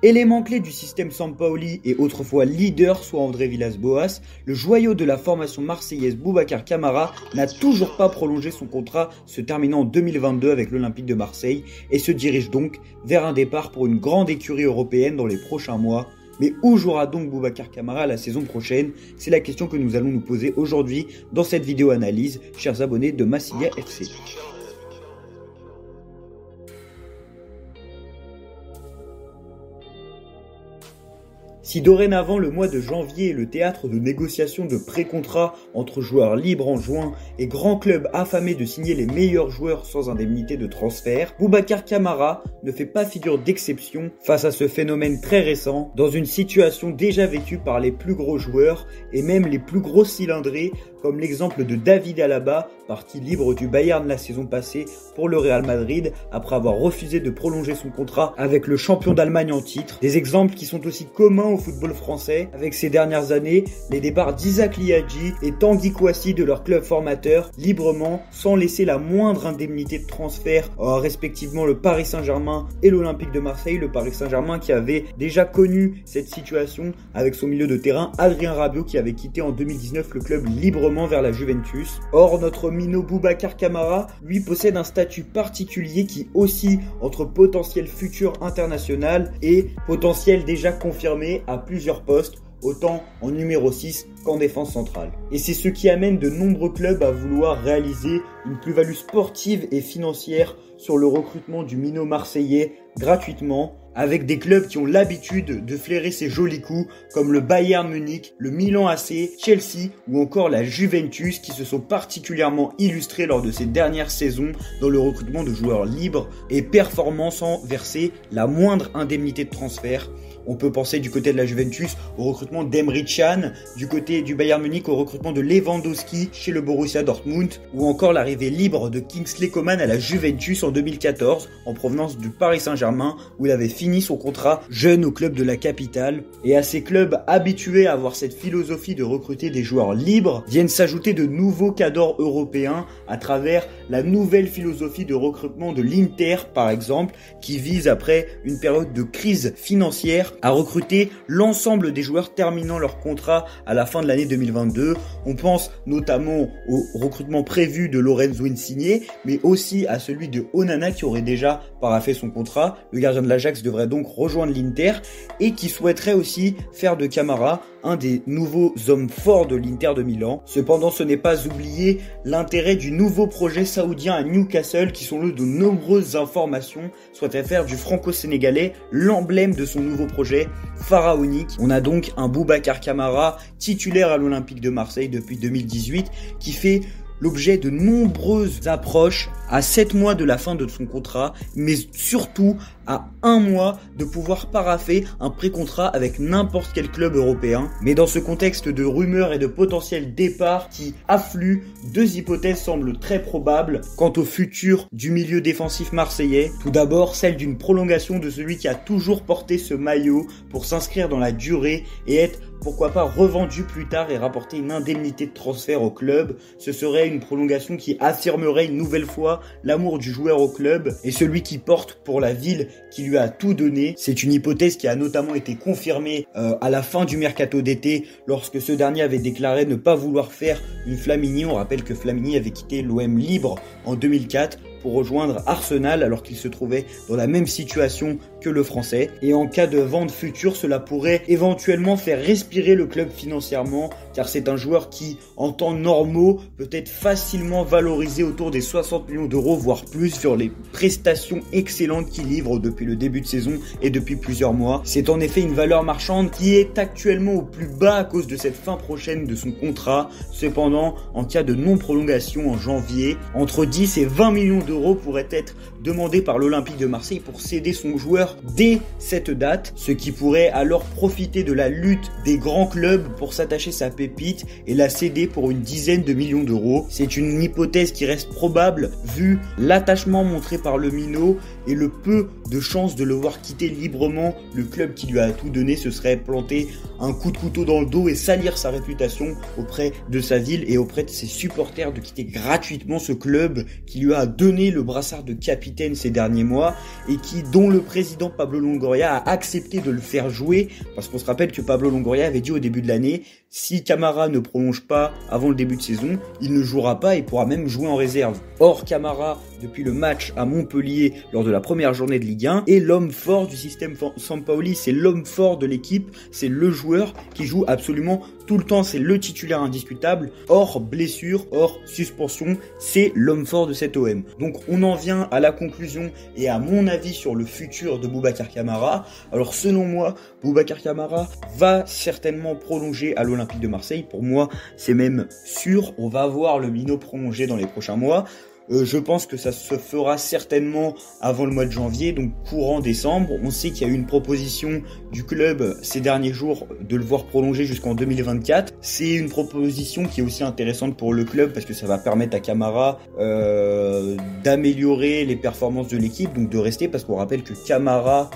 Élément clé du système Sampaoli et autrefois leader soit André Villas-Boas, le joyau de la formation marseillaise Boubacar Kamara n'a toujours pas prolongé son contrat se terminant en 2022 avec l'Olympique de Marseille et se dirige donc vers un départ pour une grande écurie européenne dans les prochains mois. Mais où jouera donc Boubacar Kamara la saison prochaine? C'est la question que nous allons nous poser aujourd'hui dans cette vidéo analyse, chers abonnés de Massilia FC. Si dorénavant le mois de janvier est le théâtre de négociations de pré-contrat entre joueurs libres en juin et grands clubs affamés de signer les meilleurs joueurs sans indemnité de transfert, Boubacar Kamara ne fait pas figure d'exception face à ce phénomène très récent, dans une situation déjà vécue par les plus gros joueurs et même les plus gros cylindrés, comme l'exemple de David Alaba, parti libre du Bayern la saison passée pour le Real Madrid après avoir refusé de prolonger son contrat avec le champion d'Allemagne en titre. Des exemples qui sont aussi communs au football français avec ces dernières années les départs d'Isaac Liadji et Tanguy Kouassi de leur club formateur librement sans laisser la moindre indemnité de transfert respectivement le Paris Saint-Germain et l'Olympique de Marseille. Le Paris Saint-Germain qui avait déjà connu cette situation avec son milieu de terrain Adrien Rabiot qui avait quitté en 2019 le club librement vers la Juventus. Or, notre minot Boubacar Kamara, lui, possède un statut particulier qui oscille entre potentiel futur international et potentiel déjà confirmé à plusieurs postes, autant en numéro 6 qu'en défense centrale. Et c'est ce qui amène de nombreux clubs à vouloir réaliser une plus-value sportive et financière sur le recrutement du minot marseillais gratuitement, avec des clubs qui ont l'habitude de flairer ces jolis coups comme le Bayern Munich, le Milan AC, Chelsea ou encore la Juventus qui se sont particulièrement illustrés lors de ces dernières saisons dans le recrutement de joueurs libres et performants sans verser la moindre indemnité de transfert. On peut penser du côté de la Juventus au recrutement d'Emre Can, du côté du Bayern Munich au recrutement de Lewandowski chez le Borussia Dortmund ou encore l'arrivée libre de Kingsley Coman à la Juventus en 2014 en provenance du Paris Saint-Germain où il avait fini son contrat jeune au club de la capitale. Et à ces clubs habitués à avoir cette philosophie de recruter des joueurs libres viennent s'ajouter de nouveaux cadors européens à travers la nouvelle philosophie de recrutement de l'Inter par exemple qui vise après une période de crise financière à recruter l'ensemble des joueurs terminant leur contrat à la fin de l'année 2022. On pense notamment au recrutement prévu de Lorenzo Insigne, mais aussi à celui de Onana qui aurait déjà paraphé son contrat. Le gardien de l'Ajax devrait donc rejoindre l'Inter et qui souhaiterait aussi faire de Kamara un des nouveaux hommes forts de l'Inter de Milan. Cependant, ce n'est pas oublier l'intérêt du nouveau projet saoudien à Newcastle qui, selon de nombreuses informations, souhaiterait faire du franco-sénégalais l'emblème de son nouveau projet pharaonique. On a donc un Boubacar Kamara titulaire à l'Olympique de Marseille depuis 2018 qui fait l'objet de nombreuses approches à 7 mois de la fin de son contrat, mais surtout à 1 mois de pouvoir parapher un pré-contrat avec n'importe quel club européen. Mais dans ce contexte de rumeurs et de potentiels départs qui affluent, deux hypothèses semblent très probables quant au futur du milieu défensif marseillais. Tout d'abord, celle d'une prolongation de celui qui a toujours porté ce maillot pour s'inscrire dans la durée et être pourquoi pas revendu plus tard et rapporter une indemnité de transfert au club. Ce serait une prolongation qui affirmerait une nouvelle fois l'amour du joueur au club et celui qui porte pour la ville qui lui a tout donné. C'est une hypothèse qui a notamment été confirmée à la fin du mercato d'été lorsque ce dernier avait déclaré ne pas vouloir faire une Flamini. On rappelle que Flamini avait quitté l'OM libre en 2004 pour rejoindre Arsenal alors qu'il se trouvait dans la même situation que le français. Et en cas de vente future, cela pourrait éventuellement faire respirer le club financièrement car c'est un joueur qui, en temps normaux, peut être facilement valorisé autour des 60 millions d'euros voire plus sur les prestations excellentes qu'il livre depuis le début de saison et depuis plusieurs mois. C'est en effet une valeur marchande qui est actuellement au plus bas à cause de cette fin prochaine de son contrat. Cependant, en cas de non-prolongation en janvier, entre 10 et 20 millions d'euros pourraient être demandés par l'Olympique de Marseille pour céder son joueur dès cette date, ce qui pourrait alors profiter de la lutte des grands clubs pour s'attacher sa pépite et la céder pour une dizaine de millions d'euros. C'est une hypothèse qui reste probable vu l'attachement montré par le minot et le peu de chances de le voir quitter librement le club qui lui a tout donné. Ce serait planter un coup de couteau dans le dos et salir sa réputation auprès de sa ville et auprès de ses supporters de quitter gratuitement ce club qui lui a donné le brassard de capitaine ces derniers mois et dont le président président Pablo Longoria a accepté de le faire jouer, parce qu'on se rappelle que Pablo Longoria avait dit au début de l'année, si Camara ne prolonge pas avant le début de saison, il ne jouera pas et pourra même jouer en réserve. Or, Camara, depuis le match à Montpellier lors de la première journée de Ligue 1, est l'homme fort du système Sampaoli, c'est l'homme fort de l'équipe, c'est le joueur qui joue absolument tout le temps, c'est le titulaire indiscutable, hors blessure, hors suspension, c'est l'homme fort de cet OM. Donc on en vient à la conclusion et à mon avis sur le futur de Boubacar Kamara. Alors selon moi, Boubacar Kamara va certainement prolonger à l'Olympique de Marseille. Pour moi, c'est même sûr, on va voir le Mino prolonger dans les prochains mois. Je pense que ça se fera certainement avant le mois de janvier, donc courant décembre. On sait qu'il y a eu une proposition du club ces derniers jours de le voir prolonger jusqu'en 2024. C'est une proposition qui est aussi intéressante pour le club parce que ça va permettre à Camara d'améliorer les performances de l'équipe, donc de rester, parce qu'on rappelle que Camara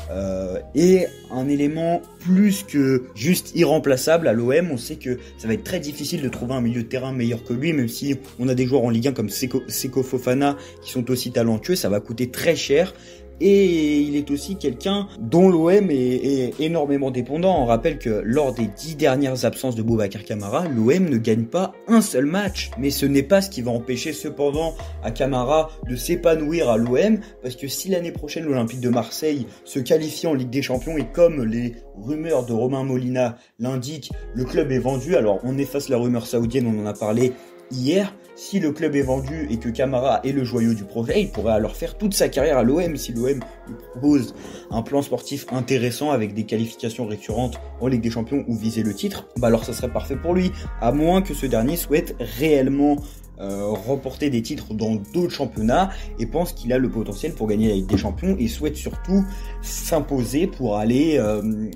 est un élément plus que juste irremplaçable à l'OM. On sait que ça va être très difficile de trouver un milieu de terrain meilleur que lui, même si on a des joueurs en Ligue 1 comme Seko Fofana qui sont aussi talentueux, ça va coûter très cher. Et il est aussi quelqu'un dont l'OM est énormément dépendant. On rappelle que lors des 10 dernières absences de Boubacar Kamara, l'OM ne gagne pas un seul match. Mais ce n'est pas ce qui va empêcher cependant à Kamara de s'épanouir à l'OM, parce que si l'année prochaine l'Olympique de Marseille se qualifie en Ligue des Champions et comme les rumeurs de Romain Molina l'indiquent, le club est vendu. Alors on efface la rumeur saoudienne, on en a parlé hier. Si le club est vendu et que Camara est le joyau du projet, il pourrait alors faire toute sa carrière à l'OM si l'OM lui propose un plan sportif intéressant avec des qualifications récurrentes en Ligue des Champions ou viser le titre. Bah alors ça serait parfait pour lui, à moins que ce dernier souhaite réellement remporter des titres dans d'autres championnats et pense qu'il a le potentiel pour gagner la Ligue des Champions et souhaite surtout s'imposer pour aller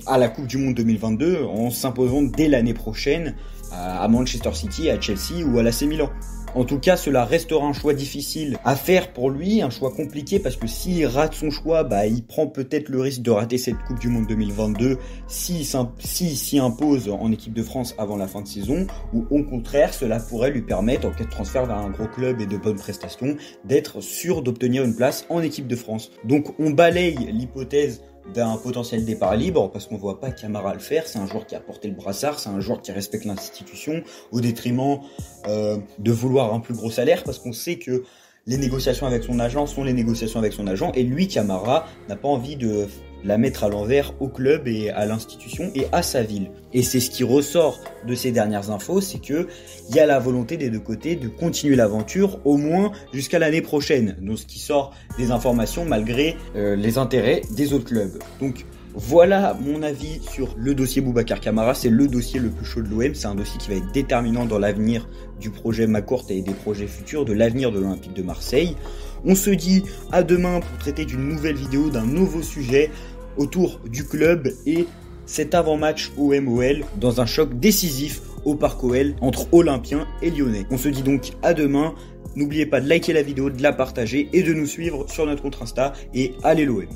à la Coupe du Monde 2022 en s'imposant dès l'année prochaine à Manchester City, à Chelsea ou à l'AC Milan. En tout cas, cela restera un choix difficile à faire pour lui, un choix compliqué parce que s'il rate son choix, il prend peut-être le risque de rater cette Coupe du Monde 2022 s'il s'y impose en équipe de France avant la fin de saison, ou au contraire, cela pourrait lui permettre, en cas de transfert vers un gros club et de bonnes prestations, d'être sûr d'obtenir une place en équipe de France. Donc on balaye l'hypothèse d'un potentiel départ libre parce qu'on voit pas Camara le faire. C'est un joueur qui a porté le brassard, c'est un joueur qui respecte l'institution au détriment de vouloir un plus gros salaire, parce qu'on sait que les négociations avec son agent sont les négociations avec son agent, et lui, Camara, n'a pas envie de la mettre à l'envers au club et à l'institution et à sa ville. Et c'est ce qui ressort de ces dernières infos, c'est que il y a la volonté des deux côtés de continuer l'aventure au moins jusqu'à l'année prochaine. Donc ce qui sort des informations malgré les intérêts des autres clubs. Donc voilà mon avis sur le dossier Boubacar Kamara. C'est le dossier le plus chaud de l'OM. C'est un dossier qui va être déterminant dans l'avenir du projet McCourt et des projets futurs, de l'avenir de l'Olympique de Marseille. On se dit à demain pour traiter d'une nouvelle vidéo, d'un nouveau sujet autour du club et cet avant-match OM-OL dans un choc décisif au Parc OL entre Olympiens et Lyonnais. On se dit donc à demain. N'oubliez pas de liker la vidéo, de la partager et de nous suivre sur notre compte Insta, et allez l'OM.